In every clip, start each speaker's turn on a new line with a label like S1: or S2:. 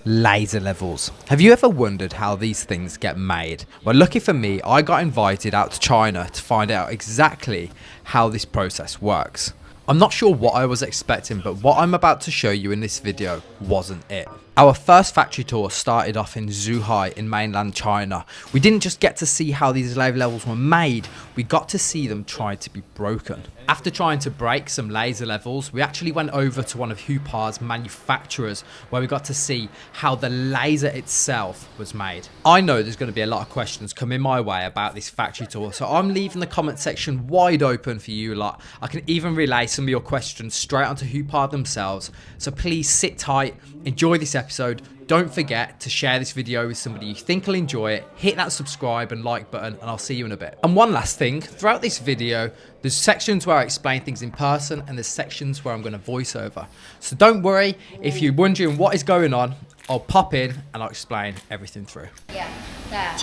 S1: Laser levels. Have you ever wondered how these things get made? Well, lucky for me, I got invited out to China to find out exactly how this process works. I'm not sure what I was expecting, but what I'm about to show you in this video wasn't it. Our first factory tour started off in Zhuhai in mainland China. We didn't just get to see how these laser levels were made, we got to see them try to be broken. After trying to break some laser levels, we actually went over to one of Huepar's manufacturers where we got to see how the laser itself was made. I know there's going to be a lot of questions coming my way about this factory tour, so I'm leaving the comment section wide open for you lot. I can even relay some of your questions straight onto Huepar themselves, so please sit tight, enjoy this episode. Don't forget to share this video with somebody you think will enjoy it, hit that subscribe and like button, and I'll see you in a bit. And one last thing, throughout this video, there's sections where I explain things in person and there's sections where I'm going to voice over. So don't worry, if you're wondering what is going on, I'll pop in and I'll explain everything through.
S2: Yeah, yeah.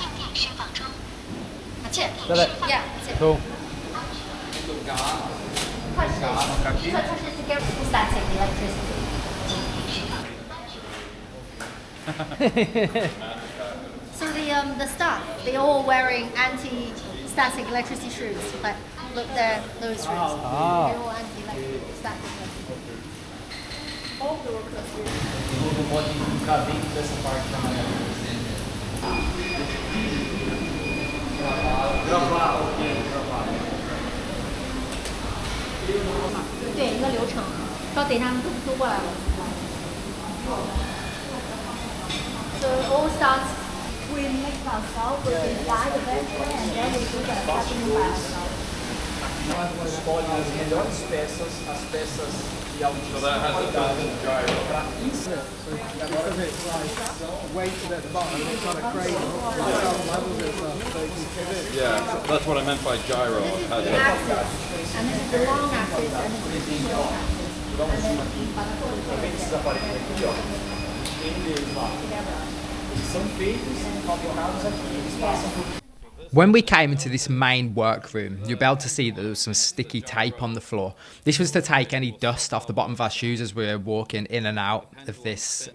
S1: Cool.
S2: Static electricity. So the staff, they're all wearing anti-static electricity shoes. But look there, those shoes. They're all anti-static electricity. All the workers here. So it all starts, we make ourselves, we design the battery, and then we do the assembly by ourselves.
S3: So that has a built-in gyro.
S4: Because it's like weighted at the bottom, it's on a crane up to certain levels and stuff, so you can pivot.
S3: Yeah, that's what I meant by gyro.
S2: This is the axis, and this is the long axis, and this is the short axis. And then the
S1: When we came into this main workroom, you'll be able to see that there was some sticky tape on the floor. This was to take any dust off the bottom of our shoes as we were walking in and out of this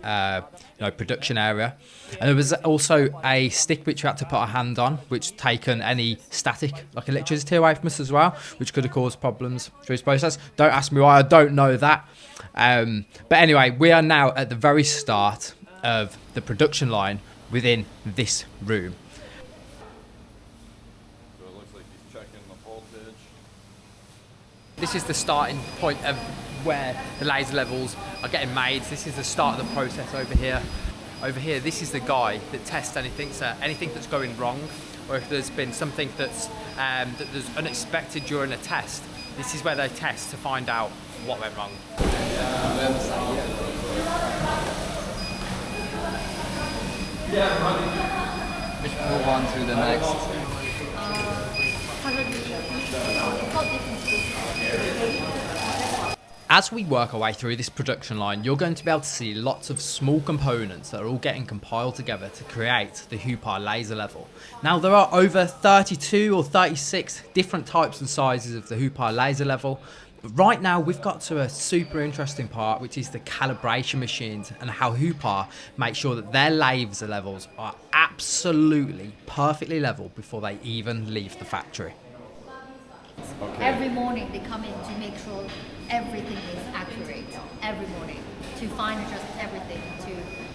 S1: production area. And there was also a stick which we had to put our hand on, which taken any static, like electricity, away from us as well, which could have caused problems through this process. Don't ask me why, I don't know that. But anyway, we are now at the very start of the production line within this room. This is the starting point of where the laser levels are getting made. This is the start of the process over here. Over here, this is the guy that tests anything that's going wrong, or if there's been something that's unexpected during a test. This is where they test to find out what went wrong.
S5: Let's move on to the next.
S1: As we work our way through this production line, you're going to be able to see lots of small components that are all getting compiled together to create the Huepar laser level. Now, there are over 32 or 36 different types and sizes of the Huepar laser level. But right now, we've got to a super interesting part, which is the calibration machines and how Huepar make sure that their laser levels are absolutely perfectly level before they even leave the factory.
S2: Okay. Every morning they come in to make sure everything is accurate. Every morning to fine adjust everything.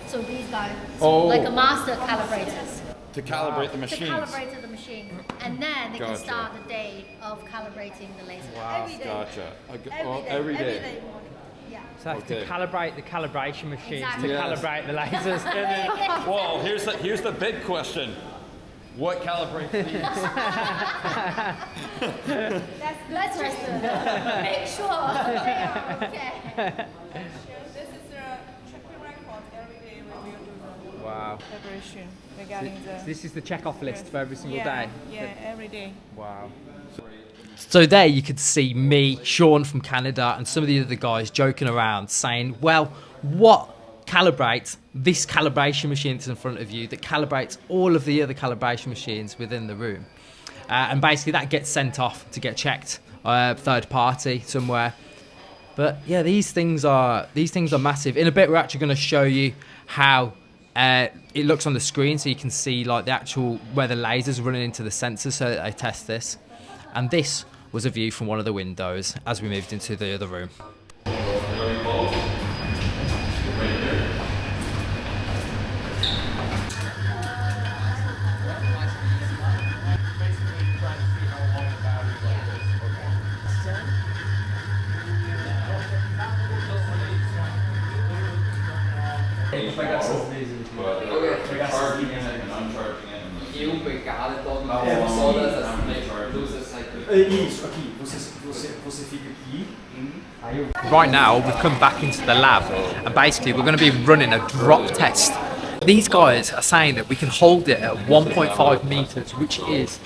S2: So these guys, like a master calibrators.
S3: To calibrate the machines.
S2: To calibrate the machine, and then they can start the day of calibrating the laser.
S3: Wow,
S2: every day.
S3: Gotcha.
S2: Every day morning. Yeah.
S1: So that's to calibrate the calibration machines,
S2: Exactly.
S1: to calibrate the lasers.
S3: Well, here's the big question. What calibrates these?
S2: Let's just make sure they are okay.
S6: This is the checking record every day when we do the
S1: Wow.
S6: calibration regarding the.
S1: This is the check-off list for every single day?
S6: Yeah, every day.
S1: Wow. So there you could see me, Sean from Canada, and some of the other guys joking around saying, well, what calibrates this calibration machine that's in front of you that calibrates all of the other calibration machines within the room? And basically that gets sent off to get checked, third party somewhere. But yeah, these things are massive. In a bit, we're actually going to show you how it looks on the screen, so you can see like the actual where the lasers are running into the sensors, so that they test this. And this was a view from one of the windows as we moved into the other room.
S3: Charging it and uncharging it.
S5: Eu pegar todas as luzes
S7: Isso, aqui. Você fica aqui. Aí eu...
S1: Right now, we've come back into the lab, and basically we're going to be running a drop test. These guys are saying that we can hold it at 1.5 meters, which is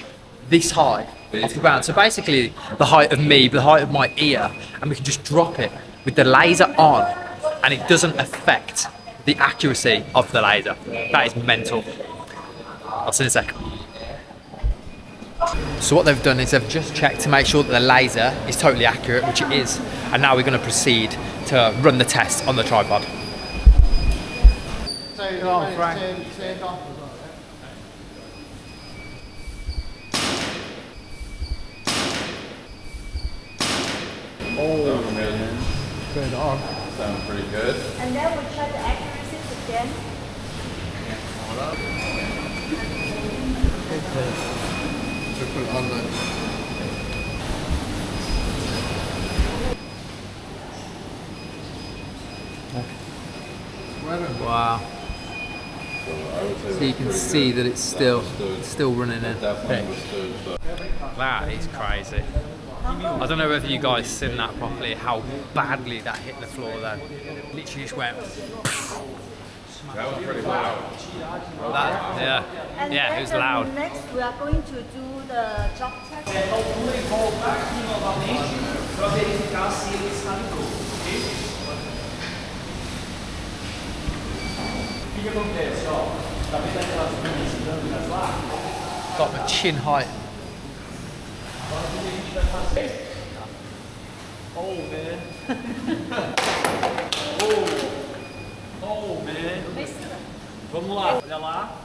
S1: this high off the ground. So basically the height of me, the height of my ear, and we can just drop it with the laser on, and it doesn't affect the accuracy of the laser. That is mental. I'll see you in a sec. So what they've done is they've just checked to make sure that the laser is totally accurate, which it is, and now we're going to proceed to run the test on the tripod.
S4: So turned off as well, yeah?
S3: Oh, man.
S4: Turned on.
S3: Sounds pretty good.
S2: And then we check the accuracy again.
S4: So put it on there.
S1: Wow. So you can see that it's still running in. That is crazy. I don't know whether you guys seen that properly, how badly that hit the floor then. Literally just went.
S3: That was pretty loud.
S1: That, yeah.
S2: And
S1: Yeah, it was loud.
S2: Next, we are going to do the drop test.
S7: O que acontece, ó? Tá vendo aquelas linhas lâminas lá?
S1: Got my chin height.
S7: Agora o que a gente vai fazer? Oh, man. Oh, man. Vamos lá, olha lá.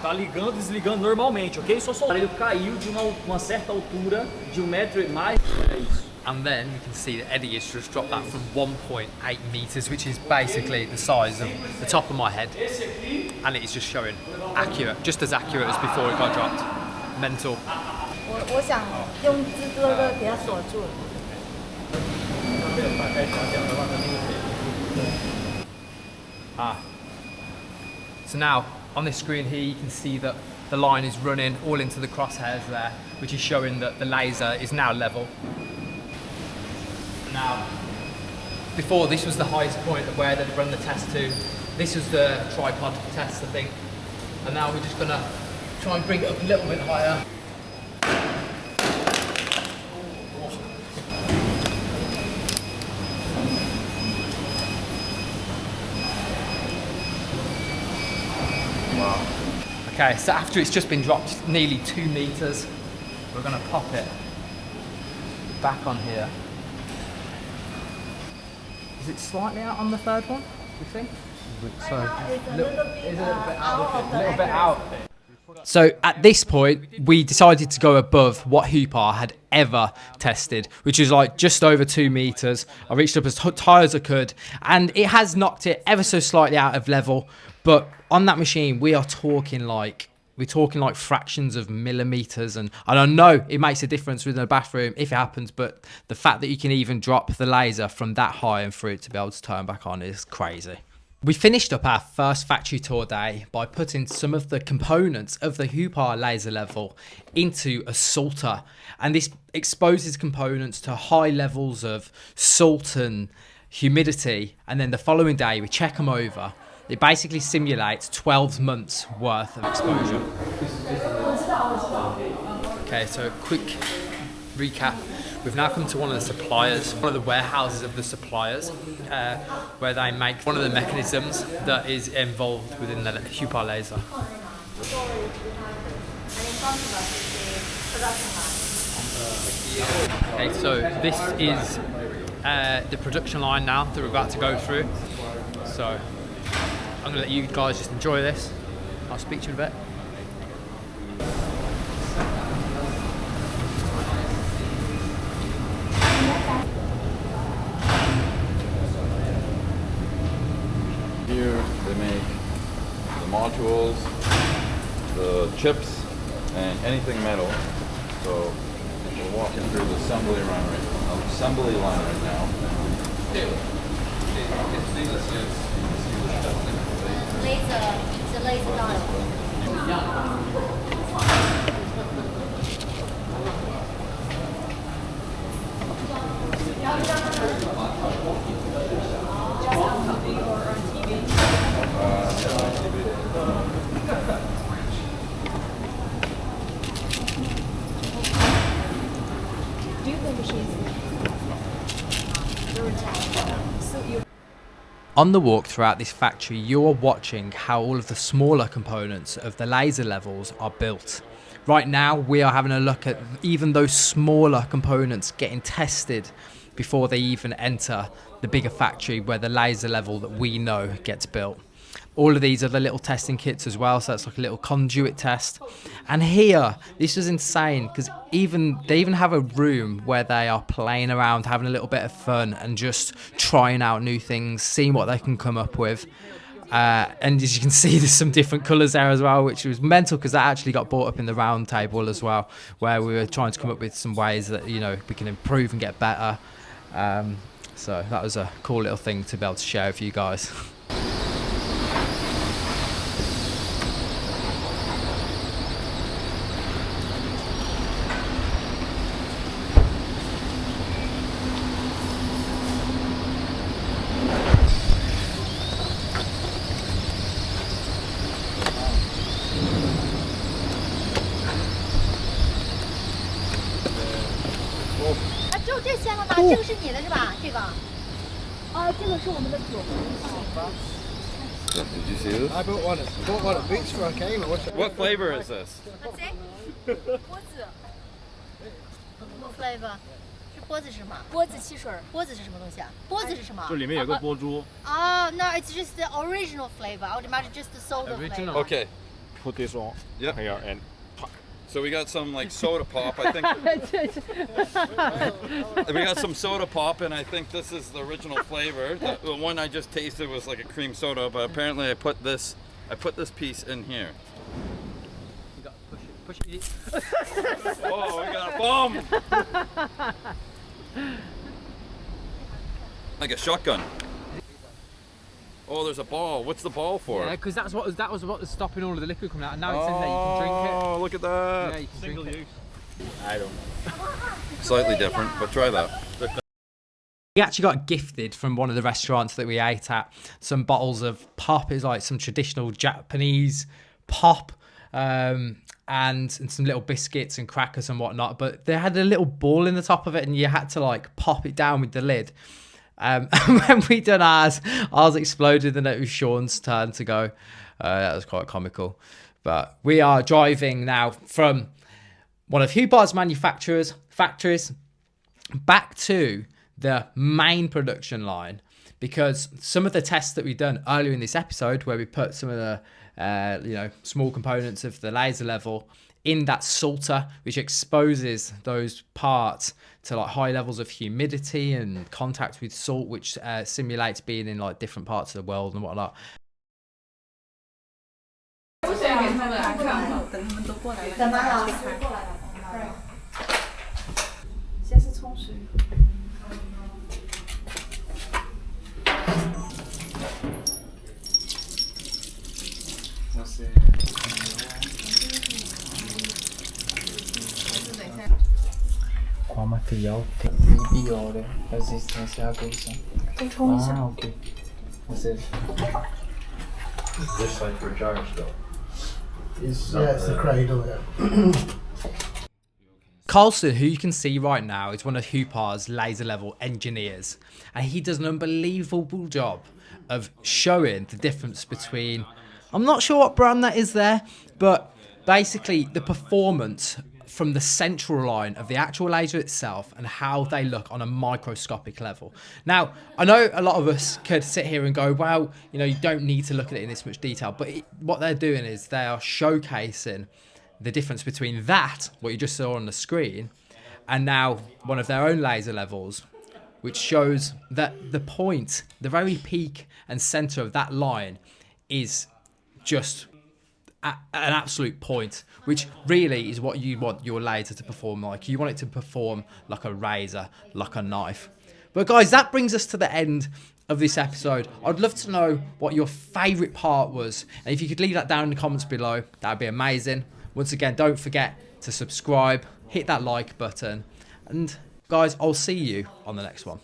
S7: Tá ligando e desligando normalmente, ok? Só soltar. Ele caiu de uma certa altura, de 1 metro e mais. É isso.
S1: And then you can see that Eddie has just dropped that from 1.8 meters, which is basically the size of the top of my head, and it is just showing accurate, just as accurate as before it got dropped. Mental.
S2: 我想用这个给它锁住。
S1: So now on this screen here you can see that the line is running all into the crosshairs there, which is showing that the laser is now level. Now, before this was the highest point of where they'd run the test to. This was the tripod test, I think. And now we're just gonna try and bring it up a little bit higher.
S3: Wow.
S1: Okay, so after it's just been dropped nearly 2 meters, we're gonna pop it back on here. Is it slightly out on the third one, do you think?
S2: It's a little bit out of the
S1: A little bit
S2: accuracy.
S1: out. So at this point, we decided to go above what Huepar had ever tested, which is like just over 2 meters. I reached up as high as I could, and it has knocked it ever so slightly out of level. But on that machine, we're talking like fractions of millimeters, and I know it makes a difference within a bathroom if it happens, but the fact that you can even drop the laser from that high and for it to be able to turn back on is crazy. We finished up our first factory tour day by putting some of the components of the Huepar laser level into a salter, and this exposes components to high levels of salt and humidity, and then the following day we check them over. It basically simulates 12 months worth of exposure. Okay, so quick recap. We've now come to one of the suppliers, one of the warehouses of the suppliers, where they make one of the mechanisms that is involved within the Huepar laser. Okay, so this is the production line now that we're about to go through. So I'm going to let you guys just enjoy this. I'll speak to you in a bit.
S3: Here they make the modules, the chips, and anything metal. So we're walking through the assembly line right now.
S2: It's a laser dial.
S1: On the walk throughout this factory, you are watching how all of the smaller components of the laser levels are built. Right now, we are having a look at even those smaller components getting tested before they even enter the bigger factory where the laser level that we know gets built. All of these are the little testing kits as well, so it's like a little conduit test. And here, this was insane because they even have a room where they are playing around, having a little bit of fun and just trying out new things, seeing what they can come up with. And as you can see, there's some different colours there as well, which was mental because that actually got brought up in the round table as well, where we were trying to come up with some ways that, you know, we can improve and get better. So that was a cool little thing to be able to share with you guys.
S3: Did you see this?
S4: I bought one at Beach before I came.
S3: What flavor is this?
S2: Let's see. 波子。What flavor? 是波子是什么？波子汽水。波子是什么东西啊？波子是什么？
S7: 就里面有个波珠。
S2: No, it's just the original flavor. I would imagine just the soda flavor.
S3: Okay.
S8: Put this on
S3: Yep.
S8: here and
S3: So we got some like soda pop, I think. We got some soda pop, and I think this is the original flavor. The one I just tasted was like a cream soda, but apparently I put this piece in here.
S1: You got to push it.
S3: Oh, we got a bomb! Like a shotgun. Oh, there's a ball. What's the ball for?
S1: Yeah, because that was what was stopping all of the liquid coming out, and now it's in there. You can drink it.
S3: Oh, look at that!
S1: Yeah, you can
S7: Single
S1: drink it.
S7: use.
S8: I don't know.
S3: Slightly different, but try that.
S1: We actually got gifted from one of the restaurants that we ate at some bottles of pop. It's like some traditional Japanese pop, and some little biscuits and crackers and whatnot. But they had a little ball in the top of it, and you had to like pop it down with the lid. And when we done ours exploded, and it was Sean's turn to go. That was quite comical. But we are driving now from one of Huepar's factories back to the main production line, because some of the tests that we've done earlier in this episode, where we put some of the small components of the laser level in that salter, which exposes those parts to like high levels of humidity and contact with salt, which simulates being in like different parts of the world and whatnot.
S9: Qual material tem piora resistência à agressão? Ah, ok. Você...
S8: This side for charge though.
S4: It's the cradle, yeah.
S1: Carlson, who you can see right now, is one of Huepar's laser level engineers, and he does an unbelievable job of showing the difference between, I'm not sure what brand that is there, but basically the performance from the central line of the actual laser itself and how they look on a microscopic level. Now, I know a lot of us could sit here and go, well, you know, you don't need to look at it in this much detail, but what they're doing is they are showcasing the difference between that, what you just saw on the screen, and now one of their own laser levels, which shows that the point, the very peak and center of that line is just an absolute point, which really is what you want your laser to perform like. You want it to perform like a razor, like a knife. But guys, that brings us to the end of this episode. I'd love to know what your favorite part was, and if you could leave that down in the comments below, that'd be amazing. Once again, don't forget to subscribe, hit that like button, and guys, I'll see you on the next one.